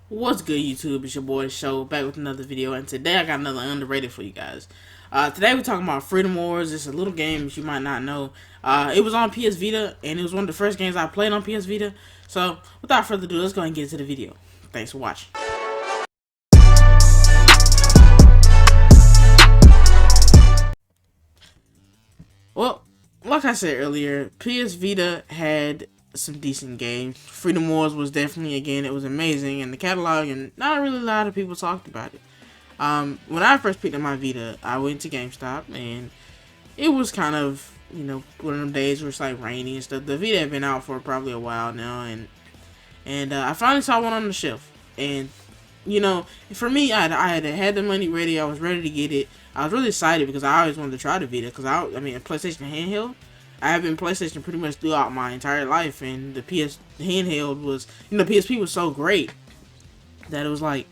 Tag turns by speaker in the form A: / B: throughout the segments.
A: What's good, YouTube? It's your boy Show back with another video, and today I got another underrated for you guys. Today we're talking about Freedom Wars. It's a little game that you might not know. It was on PS Vita, and it was one of the first games I played on PS Vita. So, without further ado, let's go ahead and get into the video. Thanks for watching. Well, like I said earlier, PS Vita had some decent games. Freedom Wars was definitely, again, it was amazing in the catalog, and not really a lot of people talked about it. When I first picked up my Vita, I went to GameStop, and it was kind of, one of them days where it's like rainy and stuff. The Vita had been out for probably a while now, and I finally saw one on the shelf. And, for me, I had the money ready. I was ready to get it. I was really excited because I always wanted to try the Vita, because I mean, a PlayStation handheld, I have been PlayStation pretty much throughout my entire life, and the PS handheld was, PSP was so great that it was like,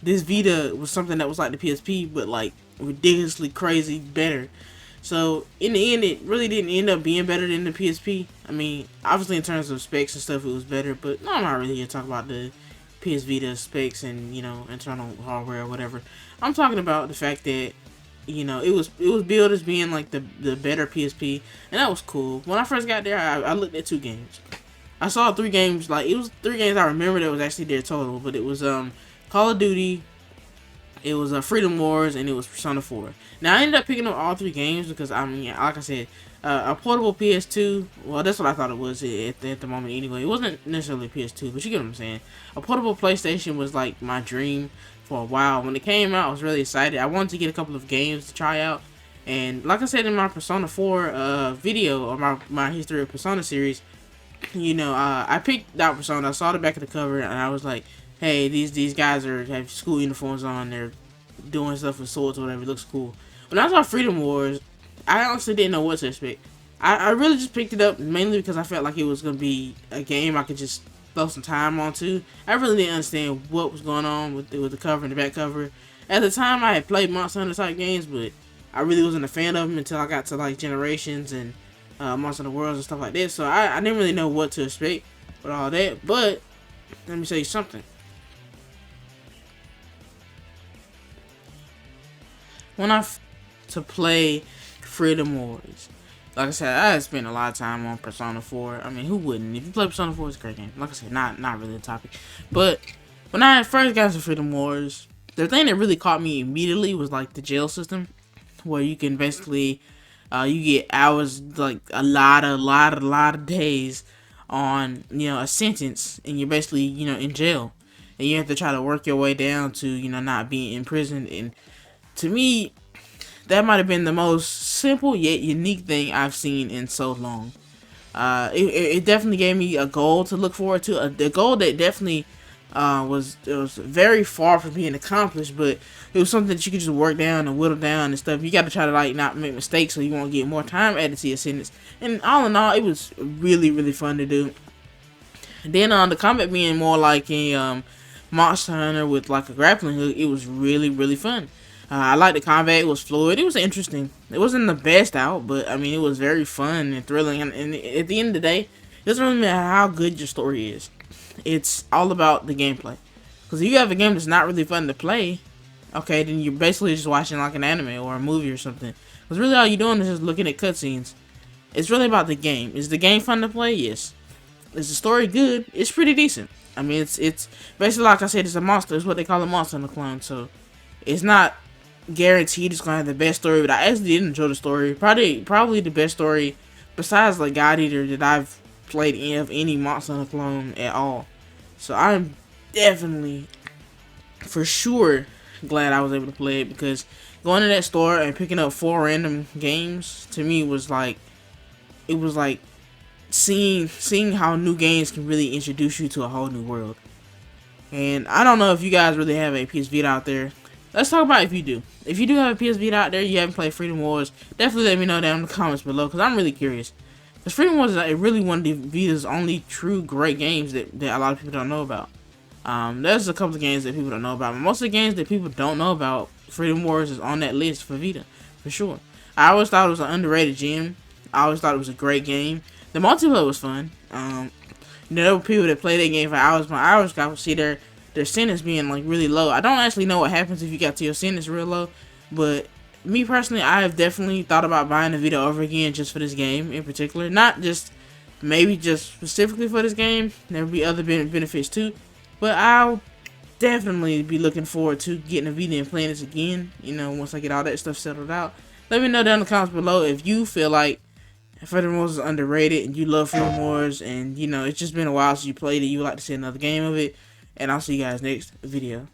A: this Vita was something that was like the PSP, but like ridiculously crazy better. So in the end, it really didn't end up being better than the PSP. I mean, obviously in terms of specs and stuff, it was better, but no, I'm not really here to talk about the PS Vita specs and internal hardware or whatever. I'm talking about the fact that it was billed as being like the better PSP, and that was cool. When I first got there, I looked at 2 games. I saw 3 games. Like, it was 3 games I remember that was actually there total, but it was Call of Duty, it was Freedom Wars, and it was Persona 4. Now, I ended up picking up all 3 games because, I mean, like I said, a portable PS2, well, that's what I thought it was at the moment anyway. It wasn't necessarily a PS2, but you get what I'm saying. A portable PlayStation was like my dream for a while. When it came out, I was really excited. I wanted to get a couple of games to try out. And like I said in my Persona 4 video, or my History of Persona series, I picked out Persona. I saw the back of the cover, and I was like, hey, these guys have school uniforms on. They're doing stuff with swords or whatever. It looks cool. When I saw Freedom Wars, I honestly didn't know what to expect. I really just picked it up mainly because I felt like it was going to be a game I could just throw some time onto. I really didn't understand what was going on with the cover and the back cover. At the time, I had played Monster Hunter type games, but I really wasn't a fan of them until I got to like Generations and Monster Hunter Worlds and stuff like that. So I didn't really know what to expect with all that. But let me tell you something. When to play Freedom Wars, like I said, I had spent a lot of time on Persona 4. I mean, who wouldn't? If you play Persona 4, it's a great game. Like I said, not really a topic. But when I first got to Freedom Wars, the thing that really caught me immediately was like the jail system, where you can basically you get hours, like a lot of days on a sentence, and you're basically in jail, and you have to try to work your way down to not being in prison. And to me, that might have been the most simple yet unique thing I've seen in so long. It definitely gave me a goal to look forward to, a goal that definitely was very far from being accomplished, but it was something that you could just work down and whittle down and stuff. You got to try to like not make mistakes so you won't get more time added to your sentence. And all in all, it was really fun to do. And then the combat being more like a Monster Hunter with like a grappling hook, it was really fun. I liked the combat. It was fluid. It was interesting. It wasn't the best out, but I mean, it was very fun and thrilling. And at the end of the day, it doesn't really matter how good your story is. It's all about the gameplay. Because if you have a game that's not really fun to play, okay, then you're basically just watching like an anime or a movie or something. Because really all you're doing is just looking at cutscenes. It's really about the game. Is the game fun to play? Yes. Is the story good? It's pretty decent. I mean, it's basically, like I said, it's a monster. It's what they call a monster in the clone. So it's not guaranteed it's gonna have the best story, but I actually did enjoy the story. Probably the best story besides like God Eater that I've played of any Monster Hunter clone at all. So I'm definitely, for sure, glad I was able to play it, because going to that store and picking up 4 random games to me was like, it was like seeing how new games can really introduce you to a whole new world. And I don't know if you guys really have a PS Vita out there. Let's talk about if you do. If you do have a PS Vita out there, you haven't played Freedom Wars, definitely let me know down in the comments below, because I'm really curious. Because Freedom Wars is like really one of Vita's only true great games that a lot of people don't know about. There's a couple of games that people don't know about, but most of the games that people don't know about, Freedom Wars is on that list for Vita, for sure. I always thought it was an underrated gem. I always thought it was a great game. The multiplayer was fun. There were people that played that game for hours. My hours got to see their their sentence being like really low. I don't actually know what happens if you got to your sentence real low, but me personally, I have definitely thought about buying the Vita over again just for this game in particular. Not just maybe just specifically for this game. There will be other benefits too, but I'll definitely be looking forward to getting a Vita and playing this again. You know, once I get all that stuff settled out. Let me know down in the comments below if you feel like Freedom Wars is underrated and you love Freedom Wars, and you know it's just been a while since you played it. You would like to see another game of it, and I'll see you guys next video.